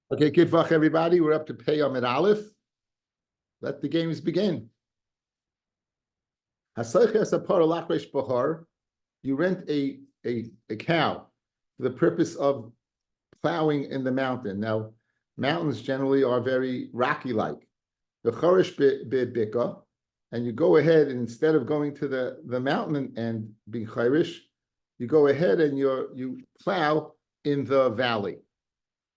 Okay, good luck, everybody. We're up to Pei Amid Aleph. Let the games begin. You rent a cow for the purpose of plowing in the mountain. Now, mountains generally are very rocky-like. The chorish bika, and you go ahead and instead of going to the mountain and being chorish, you go ahead and you plow in the valley.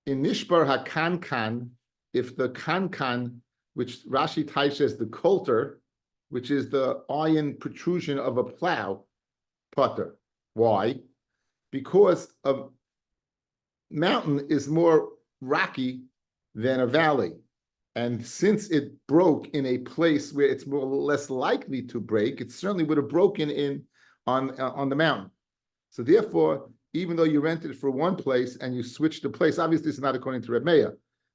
In Nishbar HaKankan, if the Kankan, which Rashi types as the coulter, which is the iron protrusion of a plow, putter. Why? Because a mountain is more rocky than a valley. And since it broke in a place where it's more or less likely to break, it certainly would have broken on the mountain. So therefore, even though you rented it for one place and you switched the place, obviously it's not according to Rabbi,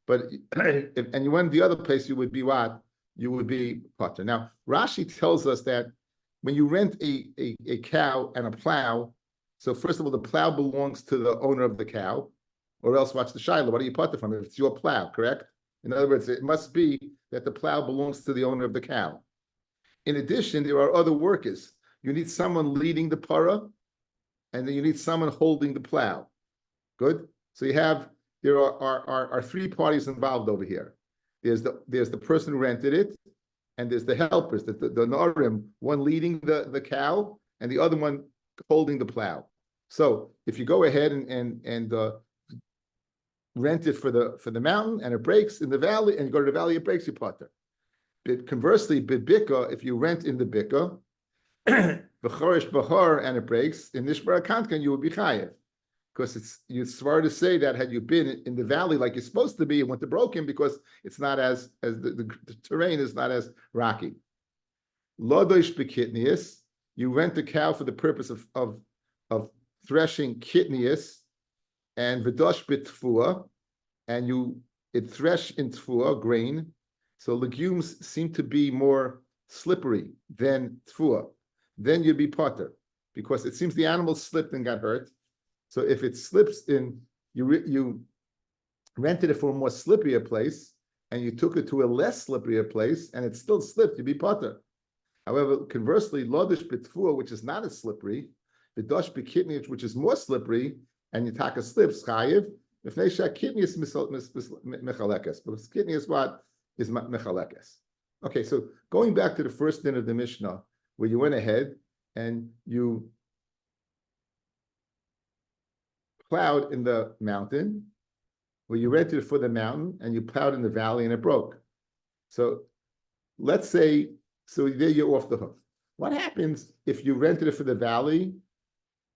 but and you went the other place, you would be what? You would be potter. Now, Rashi tells us that when you rent a cow and a plow, so first of all, the plow belongs to the owner of the cow, or else what's the shiloh? What do you potter from? If it's your plow, correct? In other words, it must be that the plow belongs to the owner of the cow. In addition, there are other workers. You need someone leading the para, and then you need someone holding the plow. Good. So there are three parties involved over here. There's the person who rented it, and there's the helpers, the Narim, one leading the cow, and the other one holding the plow. So if you go ahead and rent it for the mountain, and it breaks in the valley, and you go to the valley, it breaks, you potter. But conversely, bibika, if you rent in the bika, v'chorish bahar, and it breaks in Nishbar HaKankan, you would be chayev, because it's far to say that had you been in the valley like you're supposed to be and went to broken, because it's not as the terrain is not as rocky. Lodosh bekitnius, you rent the cow for the purpose of threshing kitnius, and v'dosh bitfua, and it thresh in tfua, grain. So legumes seem to be more slippery than tfua. Then you'd be potter, because it seems the animal slipped and got hurt. So if it slips in, you rented it for a more slipperier place, and you took it to a less slipperier place, and it still slipped, you'd be potter. However, conversely, lodish bitfua, which is not as slippery, the dosh bikitnich, which is more slippery, and Yitaka slips, chayiv. If neisha kidney is mechalekes, but kidney is what is mechalekes. Okay, so going back to the first din of the Mishnah, where you went ahead and you plowed in the mountain, where you rented it for the mountain, and you plowed in the valley and it broke. So let's say, so there you're off the hook. What happens if you rented it for the valley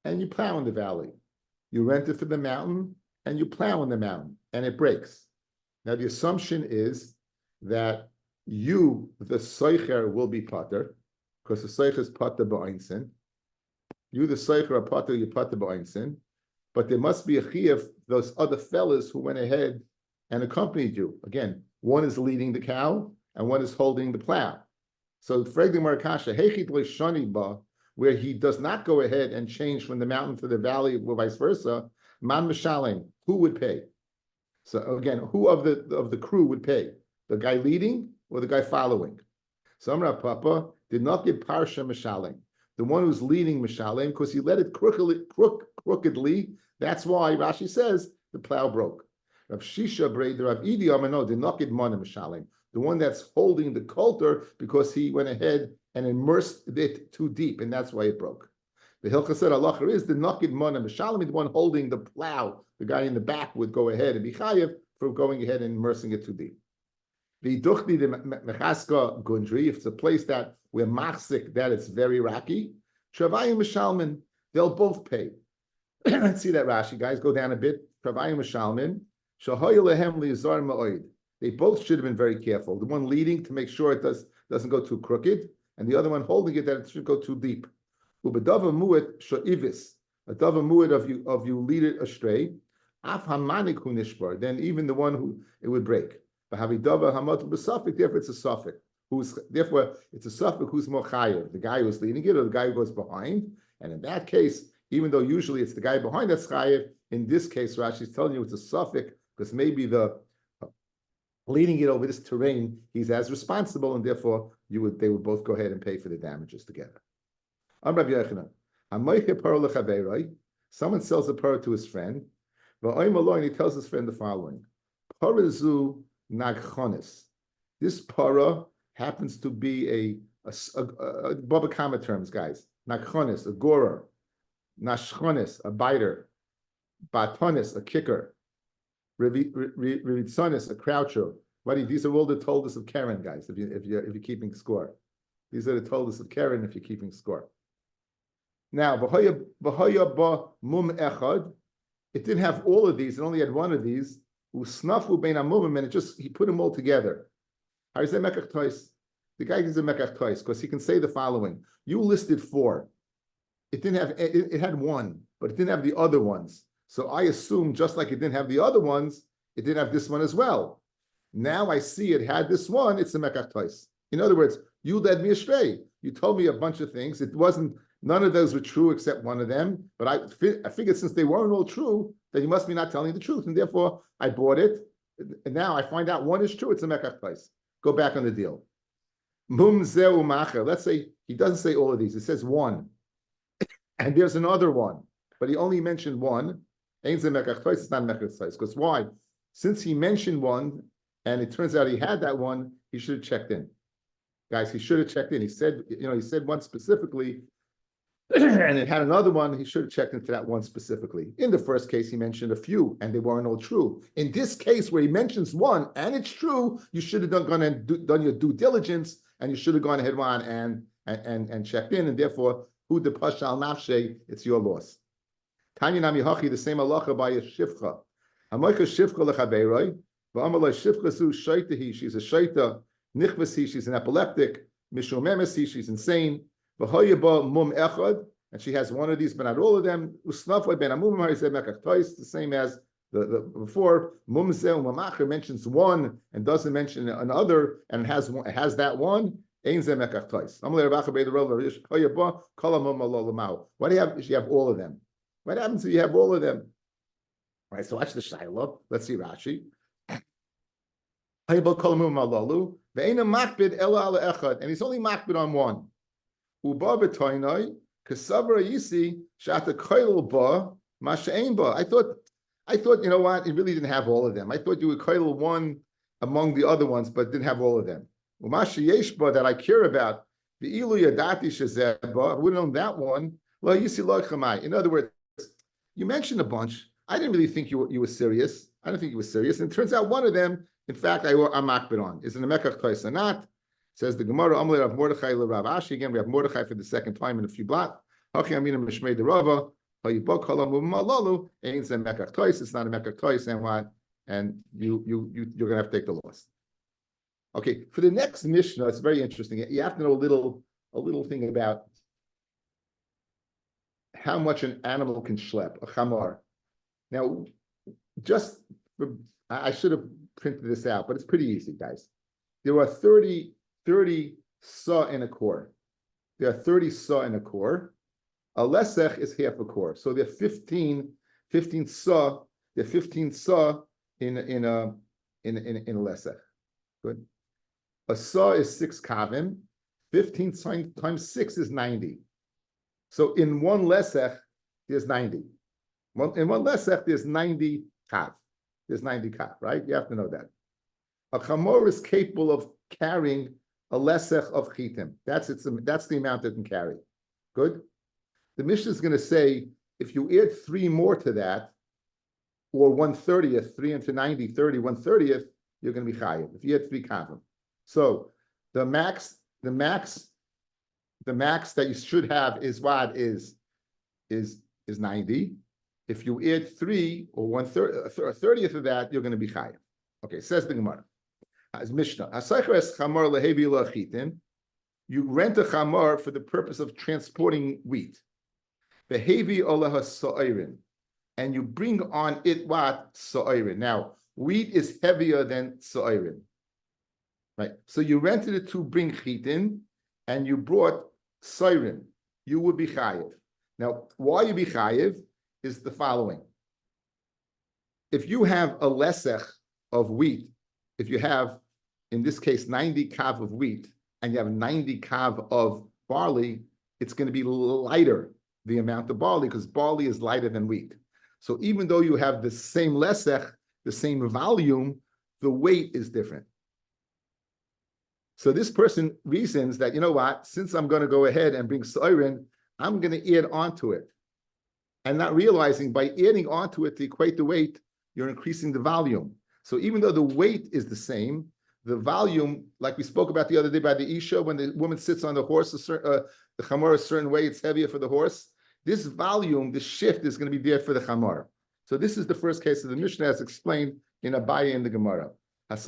and you plow in the valley? You rent it for the mountain and you plow in the mountain and it breaks. Now the assumption is that you, the soicher, will be potter, because the soicher is potter ba'einsin. You, the soicher, are potter, you potter ba'einsin. But there must be a chiyuv, those other fellas who went ahead and accompanied you. Again, one is leading the cow and one is holding the plow. So Fregdi Marakasha, Hechit Shani Ba, where he does not go ahead and change from the mountain to the valley or vice versa, Man Mishalim, who would pay? So again, who of the crew would pay? The guy leading or the guy following? So Amar Papa did not give Parsha Mishalim, the one who's leading Mishalim, because he led it crookedly. That's why Rashi says the plow broke. Rav Shisha Braid, Rav Idi Amano did not get Mana Mishalim, the one that's holding the coulter, because he went ahead and immersed it too deep, and that's why it broke. The Hilchah said Allah is the Nakid Mana Mishalim, the one holding the plow. The guy in the back would go ahead and be chayev for going ahead and immersing it too deep. The Duchdi the Mechaska Gundri, if it's a place that we're machzik, that it's very rocky, Travayim Mishalmin, they'll both pay. Let's see that Rashi, guys, go down a bit. Travayim Mishalmin, Shahoy Lehem Lizar Ma'oid. They both should have been very careful. The one leading to make sure it doesn't go too crooked, and the other one holding it that it should go too deep. Ubedava muet sha'ivis, a dava muet of you lead it astray. Af hamanik hu nishbar, then even the one who it would break. B'havidava hamat b'safik, therefore it's a suffix. Therefore it's a suffix who's more chayev, the guy who's leading it or the guy who goes behind. And in that case, even though usually it's the guy behind that's chayev, in this case Rashi is telling you it's a suffix because maybe the leading it over this terrain, he's as responsible, and therefore they would both go ahead and pay for the damages together. Rabbi Yochanan, someone sells a pearl to his friend, and he tells his friend the following: Parazu nagchonis. This para happens to be a Baba Kama terms, guys. Nagchonis, a gorer. Nashchonis, a biter. Batonis, a kicker. Rivitsonis, a croucher. These are all the toldus of Karen, guys, if you're keeping score. These are the toldus of Karen if you're keeping score. Now, v'hoya ba mum echad, it didn't have all of these, it only had one of these. Usnafu bein amumim, and he put them all together. How is that mekach tois? The guy gives a mekach tois because he can say the following: you listed 4. It didn't have. It had one, but it didn't have the other ones. So I assume, just like it didn't have the other ones, it didn't have this one as well. Now I see it had this one. It's a mekach tois. In other words, you led me astray. You told me a bunch of things. It wasn't. None of those were true except one of them. But I figured since they weren't all true, that you must be not telling the truth, and therefore I bought it. And now I find out one is true. It's a mekach tois. Go back on the deal. Mum zeu macher. Let's say he doesn't say all of these. It says one, and there's another one, but he only mentioned one. Ain't a mekach tois. It's not mekach tois. Because why? Since he mentioned one, and it turns out he had that one, he should have checked in. Guys, he should have checked in. He said one specifically, and it had another one. He should have checked into that one specifically. In the first case, he mentioned a few, and they weren't all true. In this case, where he mentions one, and it's true, you should have done your due diligence, and you should have gone ahead and checked in, and therefore, who the pashal nafshe, it's your loss. Tanya nami hachi, the same halacha by a shifcha. Hamoicha shifcha lechaberoi, v'amalai shifcha zu shaitahi, she's a shaita, nichvasi, she's an epileptic, mishomemesi, she's insane. Mum echad, and she has one of these, but not all of them. Usnafle ben amum hariseh mekach tois, the same as the before. Mum zeh umamacher mentions one and doesn't mention another, and has that one. Ein zeh mekach tois. Amalei Rabacha beid Rav Rish Hayaba kol mum alolamau. What do you have? You have all of them. What happens if you have all of them? All right. So watch the shiloh. Let's see Rashi. Hayaba kol mum alalu ve'ena makbid ela ala echad, and he's only makbid on one. Uba b'toinoi kasavra yisi shata koil ba masha'ain ba. I thought, you know what? It really didn't have all of them. I thought you would koil one among the other ones, but didn't have all of them. Umashayesh ba that I care about the ilu yadati shezeh ba. I wouldn't own that one. Lo yisi lo chamai. In other words, you mentioned a bunch. I didn't really think you were serious. I don't think you were serious. And it turns out one of them, in fact, I'm makbid on. Is it a mekach tois or not? Says the Gemara, Amalei Rav Mordechai Rav Ashi. Again, we have Mordechai for the second time in a few blocks. Hachi Amina Mishmei the Rava. Hayibok Halam Malalu. Ain't a mekach tois. It's not a mekach tois, and what? And you're gonna have to take the loss. Okay, for the next Mishnah, it's very interesting. You have to know a little thing about how much an animal can schlep, a chamar. Now, I should have printed this out, but it's pretty easy, guys. There are 30 saw in a core. There are 30 saw in a core. A lesech is half a core. So there are 15 saw. There are 15 saw in a lesech. Good. A saw is 6 kavim. 15 times 6 is 90. So in one lesech, there's 90. In one lesech, there's 90 kav. There's 90 kav, right? You have to know that. A chamor is capable of carrying a lesech of chitim. That's the amount it can carry. Good? The Mishnah is going to say, if you add 3 more to that, or 1/30th, 3 into 90, 30, 1/30th, you're going to be chayiv. If you add 3 kavim. So the max that you should have is what is 90. If you add 3 or 1/30th of that, you're going to be chayiv. Okay, says the Gemara. As Mishnah, you rent a chamar for the purpose of transporting wheat. And you bring on it what? Sa'irin. Now, wheat is heavier than sa'irin. Right? So you rented it to bring chitin, and you brought sa'irin. You would be chayiv. Now, why you be chayiv is the following. If you have a lesech of wheat, if you have, in this case, 90 kav of wheat, and you have 90 kav of barley, it's going to be lighter, the amount of barley, because barley is lighter than wheat. So even though you have the same lesech, the same volume, the weight is different. So this person reasons that, you know what, since I'm going to go ahead and bring soirin, I'm going to add onto it. And not realizing by adding onto it to equate the weight, you're increasing the volume. So even though the weight is the same, the volume, like we spoke about the other day by the Isha, when the woman sits on the horse, the chamor a certain way, it's heavier for the horse. This volume, the shift is going to be there for the chamor. So this is the first case of the Mishnah as explained in Abaye in the Gemara. And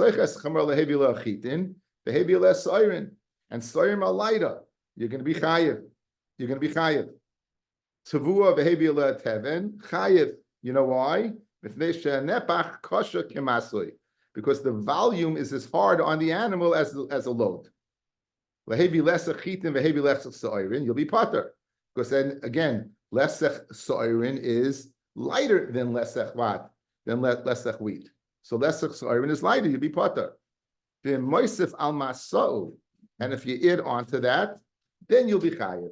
soirim are lighter. You're going to be chayiv. You're going to be chayiv. Tavua v'hevi teven chayiv. You know why? Because the volume is as hard on the animal as a load. You'll be potter. Because then again, lesech soirin is lighter than lesech what? Than lesech wheat. So lesech soirin is lighter, you'll be potter. Then moisef al masau, and if you add on to that, then you'll be chayiv.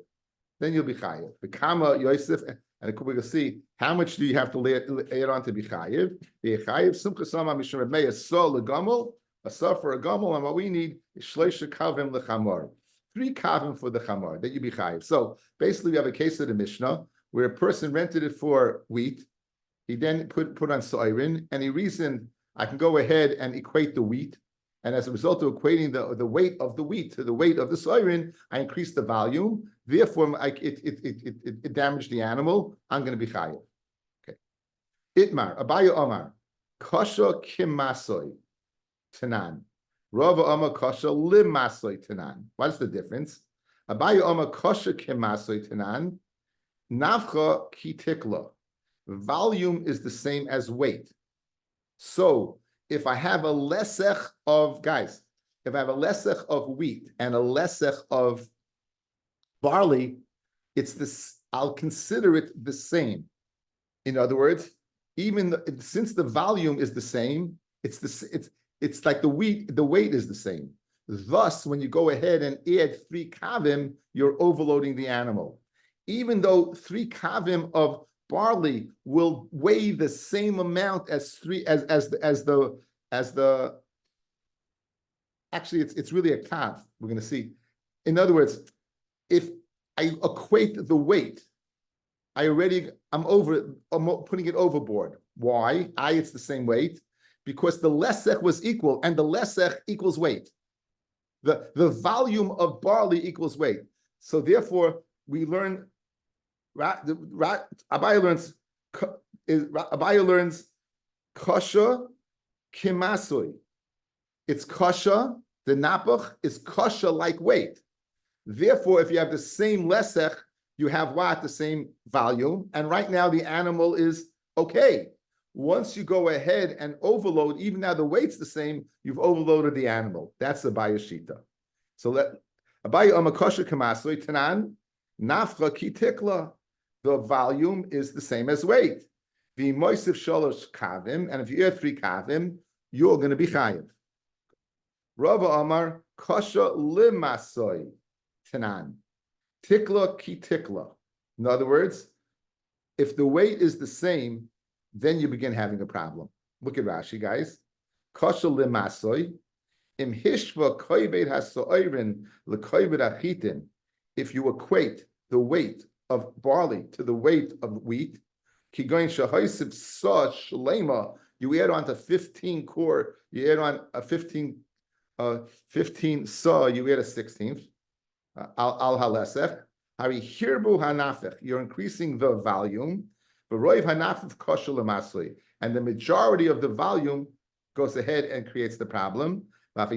Then you'll be chayiv. The kama Yosef, and we will see how much do you have to add on to be chayiv. The chayiv simcha sama mishum Rabbi a so legamol, a so for a gamol, and what we need is shleisha kavim lechamor, 3 kavim for the chamor that you be chayiv. So basically, we have a case of the Mishnah where a person rented it for wheat. He then put on soirin, and he reasoned I can go ahead and equate the wheat. And as a result of equating the weight of the wheat to the weight of the soirin, I increase the volume. Therefore, it damaged the animal. I'm going to be chayiv. Okay. Itmar, Abaye Omar, Kasha Kimasoy Tanan. Rava Omar Kasha Limasoy Tanan. What's the difference? Abaye Omar Kasha Kimasoy Tanan. Navcha Kitikla. Volume is the same as weight. So if I have a lesech of, guys, if I have a lesech of wheat and a lesech of barley, it's this, I'll consider it the same. In other words, since the volume is the same, it's like the weight is the same. Thus, when you go ahead and add 3 kavim, you're overloading the animal. Even though 3 kavim of barley will weigh the same amount as actually it's really a kav. We're going to see. In other words, if I equate the weight, I'm putting it overboard. Why? It's the same weight because the lesech was equal, and the lesech equals weight. The volume of barley equals weight. So therefore, we learn. Abaye learns kasha kimasui. It's kasha. The napach is kasha like weight. Therefore, if you have the same lesech, you have what? The same volume. And right now the animal is okay. Once you go ahead and overload, even now the weight's the same, you've overloaded the animal. That's the Abaye shita. So let Abaye Omar kasha kimasui tanan nafcha kitikla. The volume is the same as weight. The moisif shalosh kavim, and if you add 3 kavim, you're going to be chayiv. Rava Amar kasha limasoy tanan tikla ki tikla. In other words, if the weight is the same, then you begin having a problem. Look at Rashi, guys. Kasha limasoy im hishva koybet hasoirin lekoybet achitin. If you equate the weight of barley to the weight of wheat, you add on to 15 core, you add on a 15 saw, you add a 16th. Al halesech, hari hirbu hanafich, you're increasing the volume. And the majority of the volume goes ahead and creates the problem. And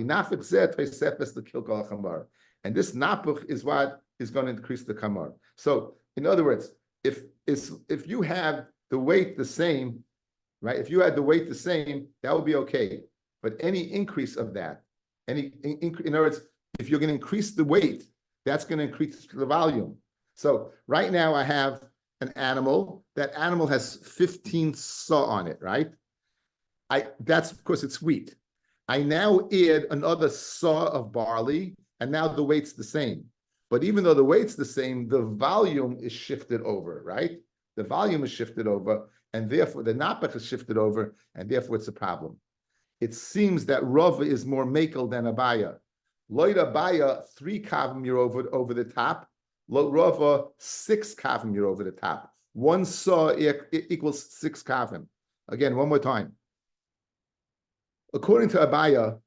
this napuch is what is going to increase the kamar. So in other words, if you have the weight the same, right? If you had the weight the same, that would be okay. But any increase of that, in other words, if you're going to increase the weight, that's going to increase the volume. So right now I have an animal. That animal has 15 saw on it, right? That's because it's wheat. I now add another saw of barley, and now the weight's the same. But even though the weight's the same, the volume is shifted over, right? The volume is shifted over, and therefore the napach is shifted over, and therefore it's a problem. It seems that Rava is more makel than Abaya. Loid Abaya, 3 kavim you're over the top. Lo Rava, 6 kavim you're over the top. One saw equals 6 kavim. Again, one more time. According to Abaya,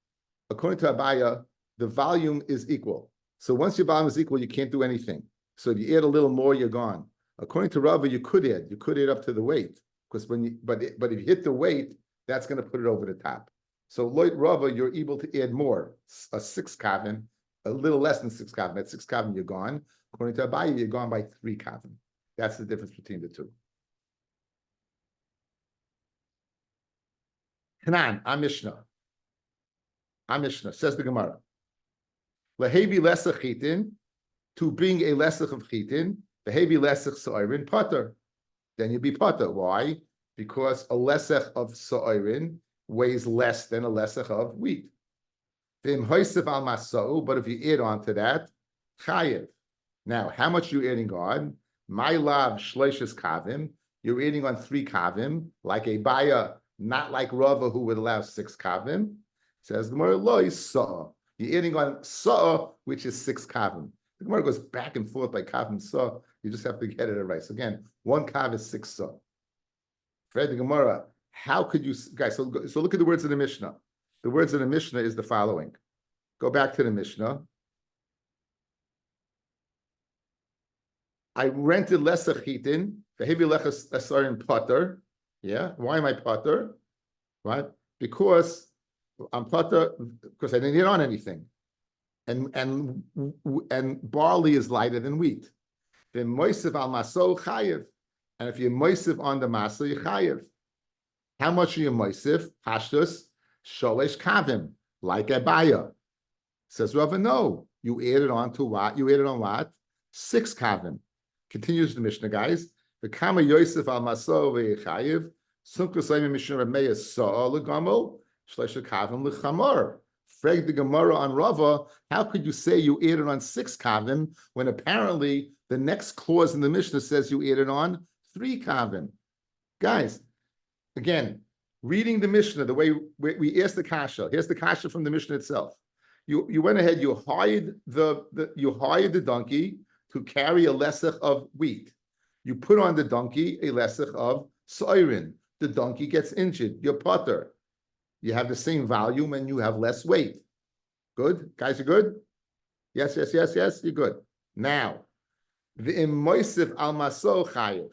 the volume is equal. So once your volume is equal, you can't do anything. So if you add a little more, you're gone. According to Rabbi, you could add up to the weight, because but if you hit the weight, that's going to put it over the top. So Lloyd Rabbi, you're able to add more, a 6 kavim, a little less than 6 kavim. At 6 kavim, you're gone. According to Abaya, you're gone by 3 kavim. That's the difference between the two. Hanan, our Mishnah, says the Gemara. Lehevi lesach chitin, to bring a lesach of chitin, lehevi lesach so'irin potter. Then you'd be potter. Why? Because a lesach of so'irin weighs less than a lesach of wheat. V'im hoisef al masa'u, but if you add on to that, chayev. Now, how much are you adding on? My lav shleishes kavim. You're adding on 3 kavim, like a baya, not like Rava who would allow 6 kavim. Says the Gemara, lo saw. You're adding on saw, which is 6 kavim. The Gemara goes back and forth by kavim saw. You just have to get it right. So again, 1 kav is 6 saw. Fred the Gemara, how could you guys? So look at the words of the Mishnah. The words of the Mishnah is the following. Go back to the Mishnah. I rented less chitin, the heavy lechas asarin potter. Yeah, why am I potter? Right, because I'm potter because I didn't get on anything, and barley is lighter than wheat. Then moisiv al maso chayev, and if you moisiv on the masa, you chayev. How much are you moisiv? Hashtus sholesh kavim, like a baya. Says Rava, no, you added on to what? You added on what? 6 kavim. Continues the Mishnah, guys. The kama Yosef al maso ve'chayev sunkusayim mishnah Rabbi saw legamol shleisha kavim lechamor. Frag the Gemara on Rava. How could you say you added on 6 kavim when apparently the next clause in the Mishnah says you added on 3 kavim? Guys, again, reading the Mishnah the way we asked the kasha. Here's the kasha from the Mishnah itself. You went ahead. You hired the donkey to carry a lesach of wheat. You put on the donkey a lesach of soirin. The donkey gets injured. You're potter. You have the same volume and you have less weight. Good? Guys, you good? Yes, you're good. Now, the moisif al maso chayev.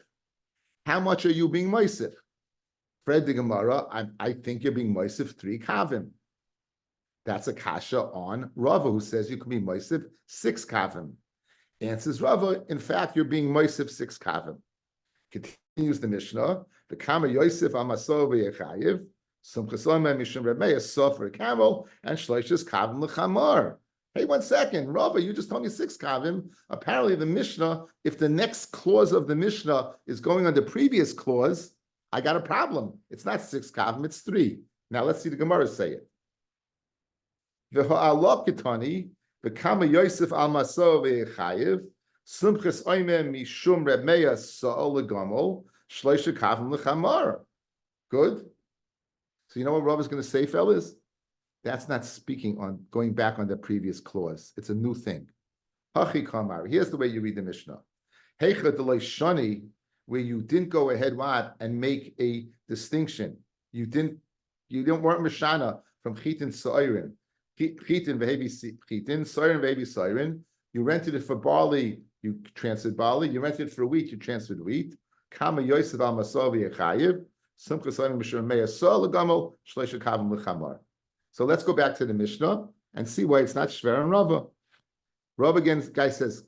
How much are you being moisif? Fred the Gemara, I think you're being moisif 3 kavim. That's a kasha on Rava, who says you can be moisif 6 kavim. Answers Rava, in fact, you're being moisif 6 kavim. Continues the Mishnah, the kama Yosef amaso v'yechayev, some chesolma mishum Rabbi for a camel, and shleishes kavim lechamar. Hey, 1 second, Rava, you just told me 6 kavim. Apparently the Mishnah, if the next clause of the Mishnah is going on the previous clause, I got a problem. It's not 6 kavim, it's 3. Now let's see the Gemara say it. V'ha'alok kitani, the kama Yosef al maso ve'yechayev, Sumches oime mishum Rabbi sa'ol legamol shleisha kavim lechamar. Good. So you know what Rav is going to say, fellas? That's not speaking on going back on the previous clause. It's a new thing. Hachi kamar. Here's the way you read the Mishnah. Heicha delay shani, where you didn't go ahead and make a distinction. You weren't mishana from chitin soirin, chitin vehevi chitin, soirin vehevi soirin. You rented it for barley, you transferred barley. You rented it for wheat, you transferred wheat. Kama Yosef al Masovi Echayev. So let's go back to the Mishnah and see why it's not Shver and Rava. Rava again, guy says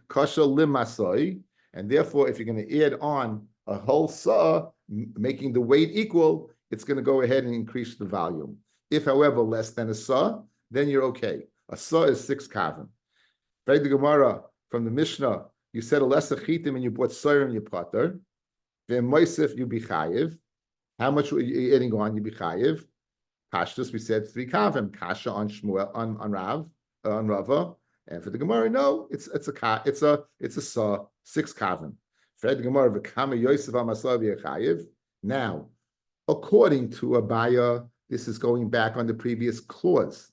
Kasha lim masoi, and therefore, if you're going to add on a whole saw, making the weight equal, it's going to go ahead and increase the volume. If, however, less than a saw, then you're okay. A saw is 6 kavim. Right, the Gemara from the Mishnah, you said a lesser chitim and you bought soyer and you potter. Then moisef you be chayiv. How much were you adding on? You be chayiv. Pashtus, we said 3 kavim. Kasha on Shmuel on Rav on Rava, and for the Gemara, no, it's a saw 6 kavim. Fred Gemara v'kama Yosef Amasav Yechayev. Now, according to Abaya, this is going back on the previous clause.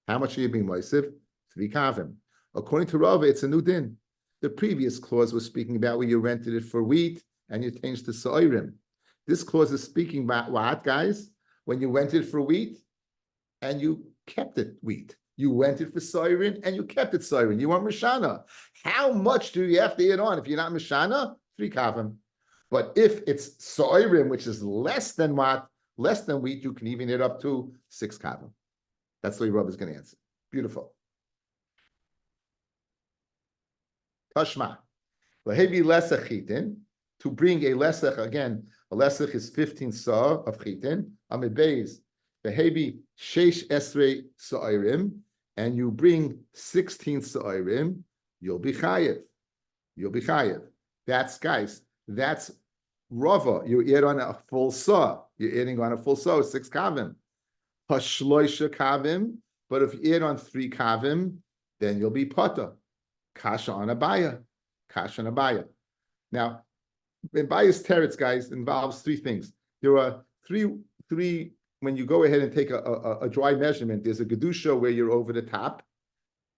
How much are you being Yosef? 3 kavim. According to Rava, it's a new din. The previous clause was speaking about where you rented it for wheat and you changed to soirim. This clause is speaking about what, guys? When you rented for wheat and you kept it wheat. You rented for soirim and you kept it soirim. You want mishana. How much do you have to add on? If you're not mishana, 3 kavim. But if it's soirim, which is less than what? Less than wheat, you can even add up to 6 kavim. That's the way Rabbi is going to answer. Beautiful. Tashma. Lahevi lesach chitin, to bring a lesach, again, a lesach is 15 sa of chitin, amid beis, lahevi sheish esrei sa'irim, and you bring 16 sa'irim, you'll be chayev. You'll be chayev. That's, guys, that's rava. You add on a full sa. You're adding on a full sa, 6 kavim. Hashloisha kavim, but if you add on 3 kavim, then you'll be pata. Kasha on Abaya. Kasha on Abaya. Now, Abaya's teretz, guys, involves 3 things. There are three, when you go ahead and take a dry measurement, there's a gedusha where you're over the top.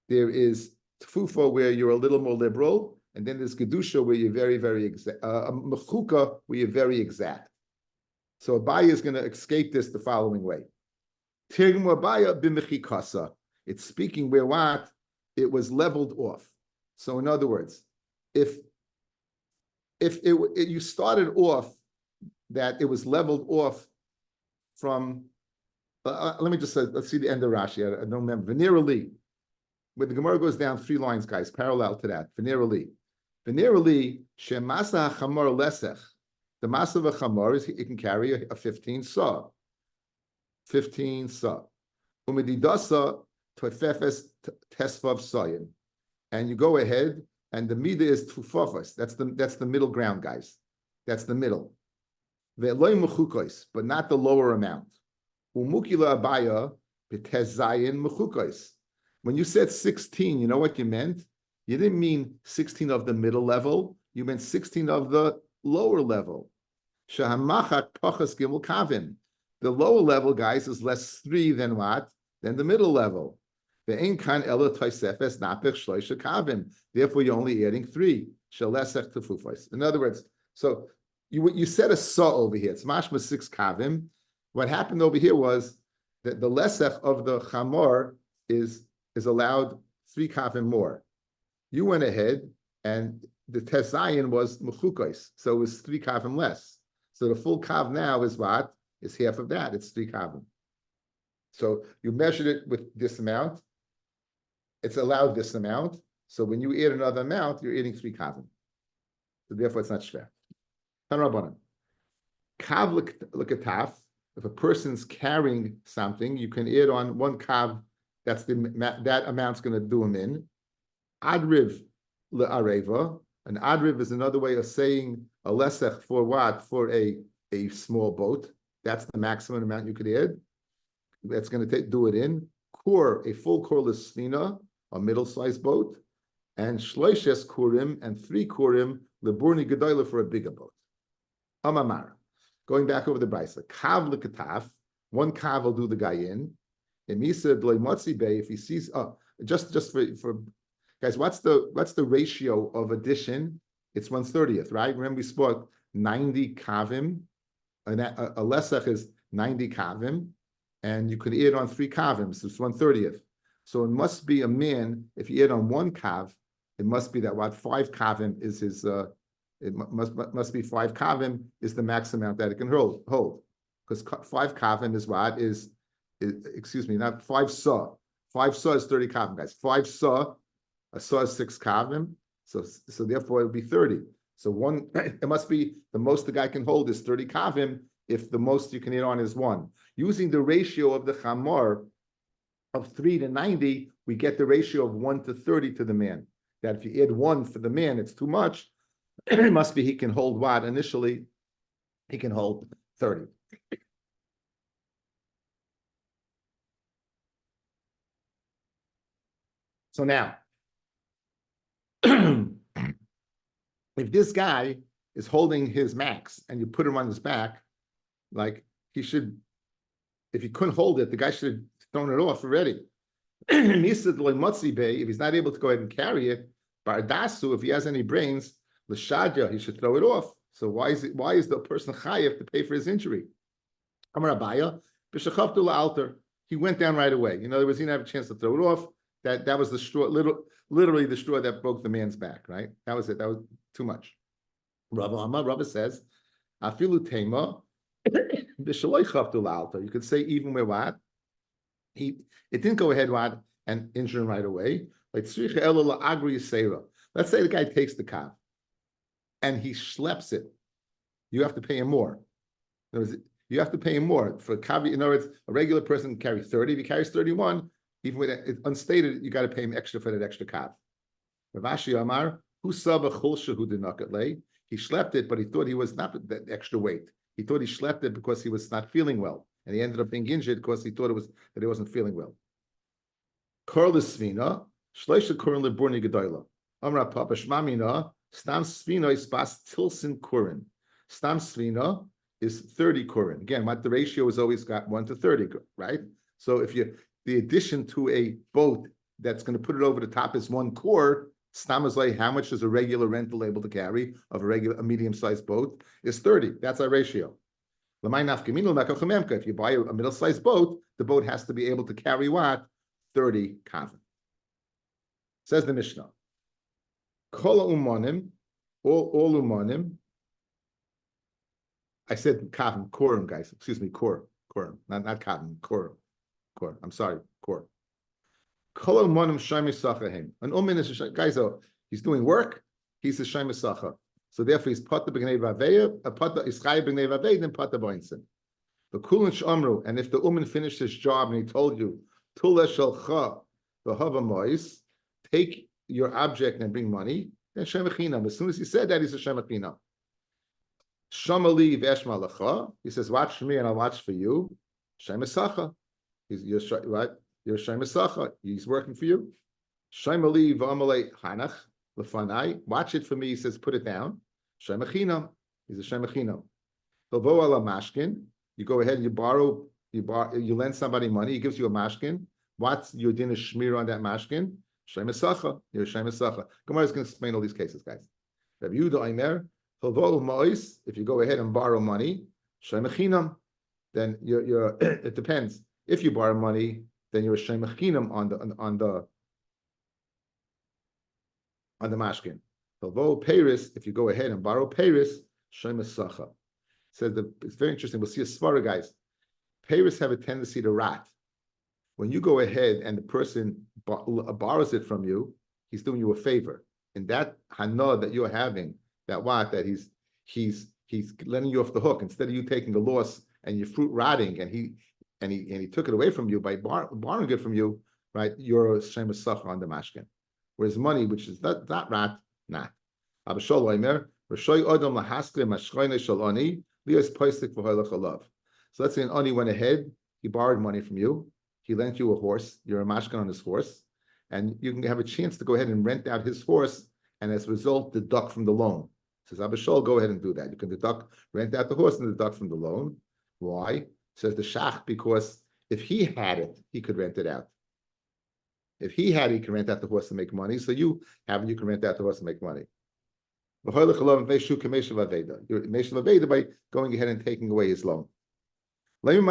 There is tfufa where you're a little more liberal. And then there's gedusha where you're very, very exact. Mechuka where you're very exact. So Abaya is going to escape this the following way. Tirgum Abaya b'mechikasa. It's speaking where what? It was leveled off. So in other words, if you started off that it was leveled off from, let me just say, let's see the end of Rashi. I don't remember. Venerally, where the Gemara goes down 3 lines, guys, parallel to that. Venerally, shemasa chamor lesech. The masa of a chamor is it can carry a 15 sa. 15 sa. Umedidasa toifefes tesvav sayin. And you go ahead, and the midah is tfufafas. That's the middle ground, guys. That's the middle. Ve'loy mechukos, but not the lower amount. Umukila abaya b'tezayin mechukos. When you said 16, you know what you meant? You didn't mean 16 of the middle level. You meant 16 of the lower level. Shahamachak pachas gimel kavim. The lower level, guys, is less 3 than what? Than the middle level. Therefore, you're only adding 3. In other words, so you said a saw over here. It's mashma 6 kavim. What happened over here was that the lesech of the chamor is allowed 3 kavim more. You went ahead and the tezayin was mechukos, so it was 3 kavim less. So the full kav now is what? Is half of that. It's 3 kavim. So you measured it with this amount. It's allowed this amount. So when you add another amount, you're adding 3 kavim. So therefore, it's not shver. Tanrabanan. Kav l'kataf. If a person's carrying something, you can add on 1 kav. That amount's going to do him in. Adriv le'areva. An adriv is another way of saying a lesech for what? For a small boat. That's the maximum amount you could add. That's going to do it in. Kur, a full korless sfina, a middle-sized boat, and shloishes kurim, and 3 kurim, leburni gedoyla for a bigger boat. Amamar, going back over the brisa, kav lekataf, 1 kav will do the guy in. Emisa bloimotzi bay, if he sees, just for guys, what's the ratio of addition? It's 1/30th, right? Remember we spoke 90 kavim, and a lesach is 90 kavim. And you could add on 3 kavim, so it's 1/30th. So it must be a man, if you add on 1 kav, it must be that what 5 kavim is his, it must be 5 kavim is the max amount that it can hold. Because 5 kavim is what is excuse me, not 5 saw. 5 saw is 30 kavim, guys. 5 saw, a saw is 6 kavim, so therefore it would be 30. So it must be the most the guy can hold is 30 kavim, if the most you can add on is 1. Using the ratio of the chamor of 3 to 90, we get the ratio of 1 to 30 to the man. That if you add 1 for the man, it's too much. It must be he can hold what? Initially, he can hold 30. So now, if this guy is holding his max and you put him on his back, like he should, if he couldn't hold it, the guy should have thrown it off already. If he's not able to go ahead and carry it, Bardasu, if he has any brains, Lashadja, he should throw it off. So why is the person chayav to pay for his injury? Amar Abaya, b'shachavtu la'alter. He went down right away. In other words, he didn't have a chance to throw it off. That was the straw, literally the straw that broke the man's back, right? That was it. That was too much. Rabbi says, Afilu tema, b'shaloi chavtu la'alter. You could say even where what? It didn't go ahead and injure him right away. Like let's say the guy takes the calf and he schleps it. You have to pay him more. In other words, you have to pay him more. For kavi, in other words, a regular person can carry 30. If he carries 31, even with it unstated, you got to pay him extra for that extra calf. Rav Ashi Amar, who saw a chulsha who did not get lay. He schlepped it, but he thought he was not that extra weight. He thought he schlepped it because he was not feeling well. And he ended up being injured because he thought that he wasn't feeling well. Korl svina, shleisha korn leburni gedoyla. Amra papa shmamina, stam svina is bas tilsin kurin. Stam svina is 30 kurin. Again, what the ratio is always got 1 to 30, right? So if the addition to a boat that's going to put it over the top is 1 kur, stam is like how much is a regular rental able to carry of a medium-sized boat is 30. That's our ratio. If you buy a middle-sized boat, the boat has to be able to carry what? 30 kavim. Says the Mishnah. Kol umanim, all umanim. I said kavim, korim, guys. Excuse me, korim, not kavim, korim. I'm sorry, korim. Kol umanim shaymi sachahim. An umin is a guys. He's doing work. He's a shaymi sacha. So therefore, he's pata b'gnei vaveya, pata ischay b'gnei vaveya, then pata b'insin. The kulin shamru, and if the umin finished his job and he told you, tula shalcha v'hava mois, take your object and bring money, then shemachinam. As soon as he said that, he's a shemachinam. Shamali v'eshma lecha. He says, watch for me and I'll watch for you. Shemesacha. You're right. You're shemesacha. He's working for you. Shamali v'amalei hanach. Watch it for me. He says, put it down. Shemachinam. He's a shemachinam. Hilvo ala mashkin. You go ahead and you lend somebody money. He gives you a mashkin. What's your din of shmir on that mashkin? Shemesacha. You're shemesacha. Gemara is going to explain all these cases, guys. Rabbi Yehuda Aimer. Hilvo ma'is. If you go ahead and borrow money, shemachinam. Then you're. It depends. If you borrow money, then you're a shemachinam on the mashkin. Although Paris, if you go ahead and borrow Paris, shemesacha. Says it's very interesting. We'll see a svara, guys. Paris have a tendency to rat. When you go ahead and the person borrows it from you, he's doing you a favor. And that hana that you're having, that he's letting you off the hook instead of you taking the loss and your fruit rotting, and he took it away from you by borrowing it from you, right? You're a shemesacha on the mashkin. Whereas money, which is not rat, not. So let's say an ani went ahead, he borrowed money from you, he lent you a horse, you're a mashkin on his horse, and you can have a chance to go ahead and rent out his horse, and as a result, deduct from the loan. Says Abishol, go ahead and do that. You can rent out the horse and deduct from the loan. Why? Says the shach, because if he had it, he could rent it out. If he had it, he can rent out the horse and make money. So you can rent out the horse and make money. You're by going ahead and taking away his loan. Our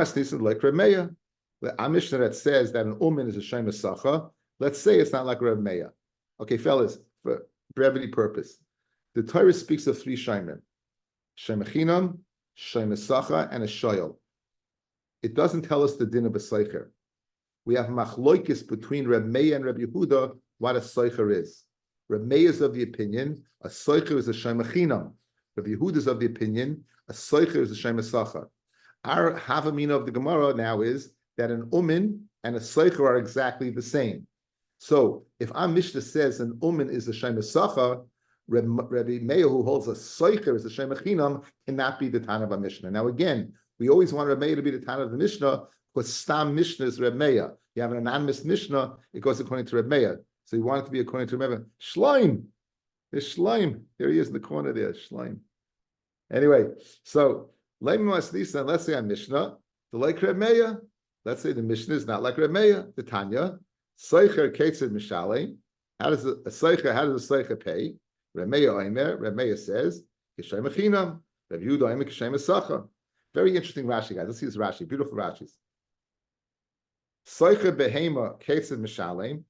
Mishnah that says that an umin is a shemesacha, let's say it's not like Reb Meir. Okay, fellas, for brevity purpose, the Torah speaks of 3 shemim: shemachinam, shemesacha, and a shoyel. It doesn't tell us the din of a seicher. We have machloikis between Reb Meir and Reb Yehuda what a seicher is. Reb Meir is of the opinion a seicher is a shemachinam. Reb Yehuda is of the opinion a seicher is a shemesacha. Our havamina of the Gemara now is that an umin and a seicher are exactly the same. So if our Mishnah says an umin is a shemesacha, Rabbi Meir, who holds a seicher is a shemachinam, cannot be the Tana of a Mishnah. Now again, we always want Rabbi Meir to be the Tana of the Mishnah, because Stam Mishnah is Rabbi Meir. You have an anonymous Mishnah, it goes according to Rabbi Meir. So he wanted to be according to Rebbe. Shleim. There's Shleim. There he is in the corner there. Shleim. Anyway, so let's say I'm Mishnah, the like Reb Meir. Let's say the Mishnah is not like Reb Meir, the Tanya. Seicher Ketzed Mishalem. How does a Seicher pay? Reb Meir says, Kishem Achinam. Reb Yehuda Oimer Kishem Esacha. Very interesting Rashi, guys. Let's see this Rashi. Beautiful Rashis. Seicher Behema Ketzed Mishalem.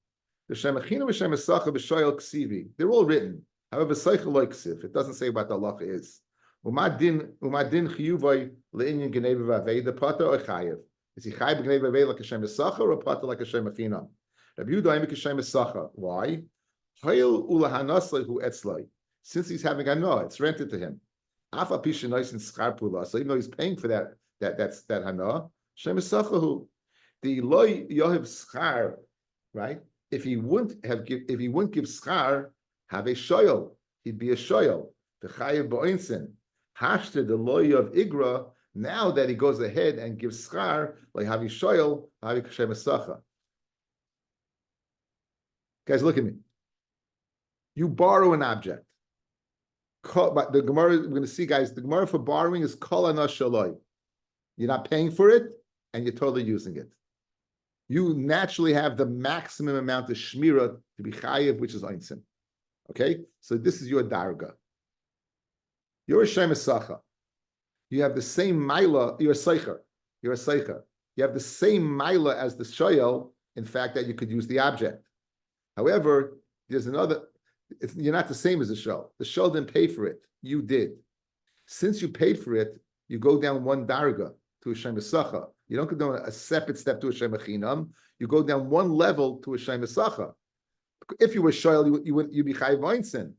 The Shem Achinam Kishem Esacha B'Shoyel Ksivi. They're all written. However, Seicher Loy Ksiv. It doesn't say what the halacha is. Umadin chiyuvay le'inyan geneva v'aveda pata or chayev. Is he chayev geneva v'aveda like Hashem Esacha or pata like Hashem Achinam? Rabbi Yehuda Oimer Hashem Esacha. Why? Hayil ulahanasle hu etzloi. Since he's having hana, it's rented to him. Afa pisha nois in schar pula. So even though he's paying for that hana, Hashem Esacha hu. The loy yohev schar, right? If he wouldn't give schar, have a shoyel. He'd be a shoyel. The chayev ba'insin. Hashter the loy of Igra, now that he goes ahead and gives schar, like Havi Shoyel, Havi Kashem Esacha. Guys, look at me. You borrow an object. But the Gemara, we're going to see, guys, the Gemara for borrowing is Kol Ana Shaloi. You're not paying for it, and you're totally using it. You naturally have the maximum amount of Shmira to be Chayev, which is Einsin. Okay? So this is your Darga. You're a Shem Esacha. You have the same Maila, you're a Seicher. You're a Seicher. You have the same Maila as the Shoyel, in fact, that you could use the object. However, there's another, you're not the same as the Shol. The Shol didn't pay for it. You did. Since you paid for it, you go down one Darga to a Shem Esacha. You don't go down a separate step to a Shem Achinam. You go down one level to a Shem Esacha. If you were Shoyel, you'd be Chayiv Einsin.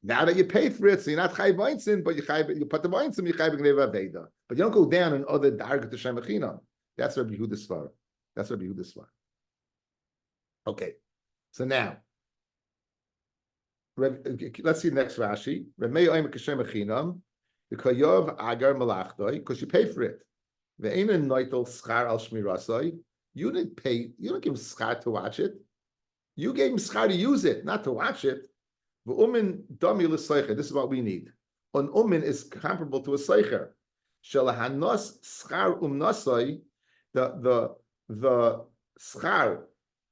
Now that you paid for it, so you're not Chayiv Einsin, but you put the Einsin, you Chayiv Gneva Veda. But you don't go down in other Darga to Shem Achinam. That's Rabbi Yehuda's Svar. That's Rabbi Yehuda's Svar. Okay, so now, let's see the next Rashi. Rabbi Oimer Kashem Achinam, the Koyov Agar Malachtoi, because you paid for it. Ve'ena Noitel Schar Al Shmirasoi. You didn't pay, you don't give him schar to watch it. You gave him schar to use it, not to watch it. This is what we need. An umin is comparable to a seicher. Shelahanos schar umnasai, the schar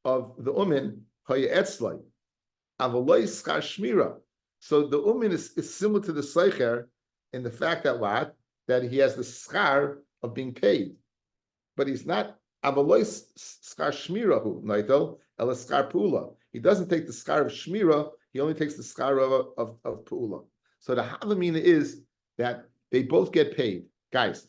of the umin hayetzlai, avaloi schar shmira. So the umin is similar to the seicher in the fact that what? That he has the schar of being paid, but he's not avaloi schar shmira hu naitel ela schar pula. He doesn't take the schar of shmira. He only takes the schar of Pu'ula. So the Havamina is that they both get paid. Guys,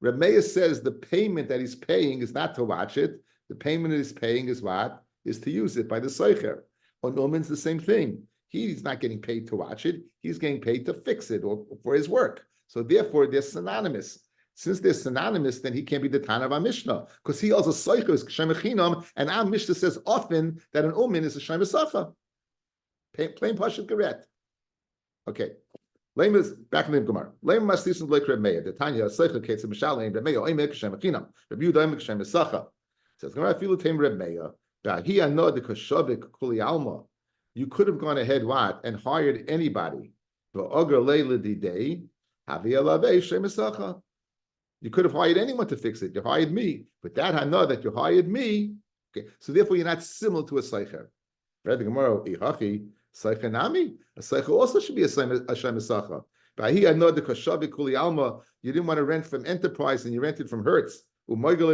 Reb Meir says the payment that he's paying is not to watch it. The payment that he's paying is what? Is to use it by the Seicher. On Uman's the same thing. He's not getting paid to watch it. He's getting paid to fix it or for his work. So therefore, they're synonymous. Since they're synonymous, then he can't be the Tana of our Mishnah. Because he also Seicher is Shem Echinam, and our Mishnah says often that an Uman is a Shem Esacha. Plain Pashut Geret. Okay. Lame is back in the Gemara. Lame must listen to Reb Meir. The Tanya Seicher Ketzed Mishalem Reb Meir Oimer Kashem Achinam. Reb Yehuda Oimer Kashem Esacha. Says Gemara Filu Teim Reb Meir. He anod the Koshavik Kuli Alma. You could have gone ahead what and hired anybody. V'oger Leila Didei Havi Alavei Shem Esacha. You could have hired anyone to fix it. You hired me, but that Hana that you hired me. Okay, so therefore you're not similar to a Seicher. Read the Gemara Ihachi. Seicher Nami, a Seicher also should be a Shem Esacha. But here I know the Koshavi Kuli Alma, you didn't want to rent from Enterprise and you rented from Hertz. In other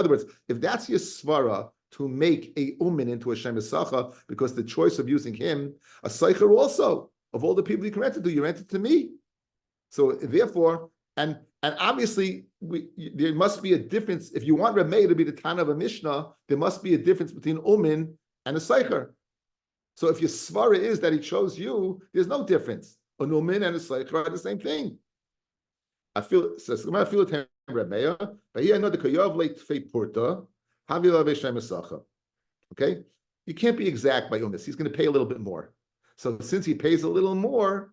words, if that's your svara to make a umin into a Shem Esacha, because the choice of using him, a Seicher also, of all the people you can rent it to, you rent it to me. So therefore, and obviously, there must be a difference. If you want Reb Meir to be the Tana of a Mishnah, there must be a difference between umin and a Seicher. So if your svara is that he chose you, there's no difference. An umin and a Seicher are the same thing. I feel it Reb Meir, but here I know the Koyov late Tfei Porta, Havi Shem Esacha. Okay? You can't be exact by umis. He's going to pay a little bit more. So since he pays a little more,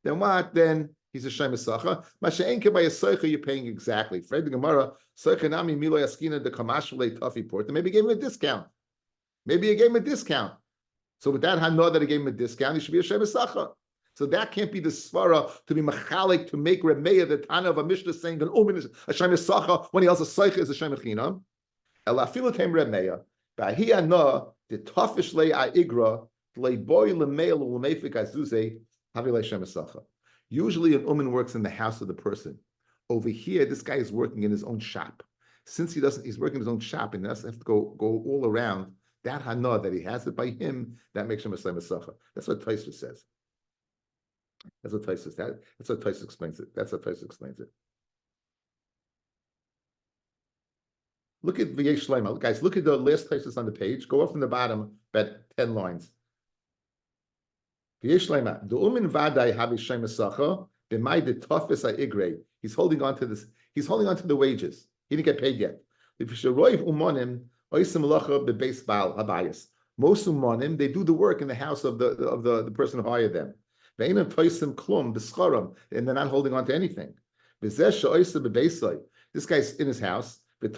then what? Then he's a Shem Esacha. Masha'enke by a Seicher, you're paying exactly. Fred the Gemara, Seicher Nami Milo Yaskina the Kamash late Tafi Porta, maybe give him a discount. Maybe he gave him a discount. So with that hana that he gave him a discount, he should be a Shem Esacha. So that can't be the svara to be machalik to make Remeya the Tana of a Mishnah saying an Umin is a Shem Esacha when he also Seicha is a Shem Echinam. Elafilatem Remeya. Bahi hana the tafish le aigra le boy lemeil lemefik azuze havile Shem Esacha. Usually an Umin works in the house of the person. Over here, this guy is working in his own shop. Since he's working in his own shop and doesn't have to go all around. That hana that he has it by him, that makes him a Shem Esacha. That's what Tosfos says. That's what Tosfos That's what Tosfos explains it. That's what Tosfos explains it. Look at V'yesh Shleima. Guys, look at the last Tosfos on the page. Go up from the bottom, about 10 lines. V'yesh Shleima. The umin vadai havi Shem Esacha b'mai de tofes ha'igre. He's holding on to this. He's holding on to the wages. He didn't get paid yet. If you should roiv umonim. Most umanim, they do the work in the house of the person who hired them. And they're not holding on to anything. This guy's in his house, and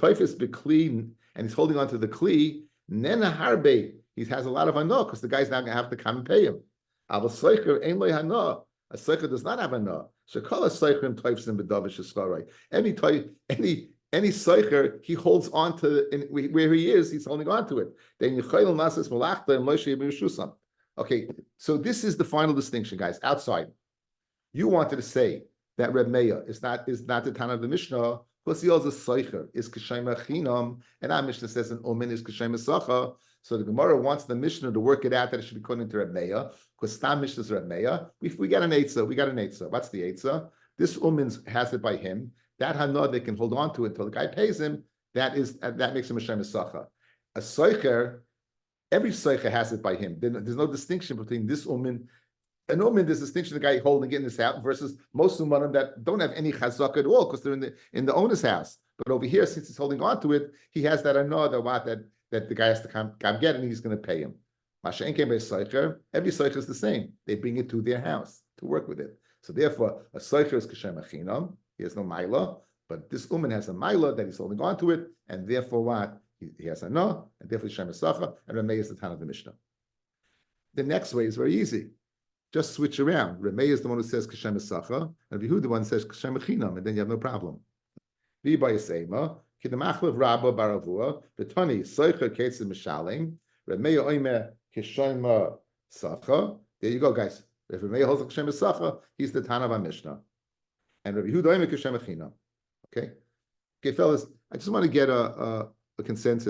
he's holding on to the kli. He has a lot of hana because the guy's not going to have to come and pay him. A seicher does not have hana. Any seicher, he holds on to where he is, he's holding on to it. Okay, so this is the final distinction, guys. Outside, you wanted to say that Reb Meir is not the Tana of the Mishnah, because he also seicher is k'shem chinam, and our Mishnah says an omen is k'shem sacha. So the Gemara wants the Mishnah to work it out that it should be according to Reb Meir, because Stam Mishnah is Reb Meir. We got an eitzah. We got an eitzah. What's the eitzah? This omen has it by him. That hana they can hold on to it until the guy pays him. That makes him a Shem Esacha. A seicher, every seicher has it by him. There's no distinction between this umin. An umin, there's a distinction the guy holding it in his house versus most umanim that don't have any chazaka at all because they're in the owner's house. But over here, since he's holding on to it, he has that hana that the guy has to come get and he's going to pay him. Mashen came by seicher. Every seicher is the same. They bring it to their house to work with it. So therefore, a seicher is kashem achinam. He has no maila, but this uman has a maila that he's holding on to it, and therefore what? He has a no, and therefore Shem Esacha, and Rameh is the Tana of the Mishnah. The next way is very easy. Just switch around. Rameh is the one who says Kashem Esacha, and Yehuda the one who says Kashem Echinam, and then you have no problem. V'yibay Yisema, K'damachlev Rabba Baravua, V'tani Soicha Ketzim Mishalim, Rameh Oimer Kashem Esacha. There you go, guys. If Rameh holds Kashem Esacha, he's the Tana of our Mishnah. And Rabbi Yehuda Oimer Kashem Echinam. Okay, fellas, I just want to get a consensus.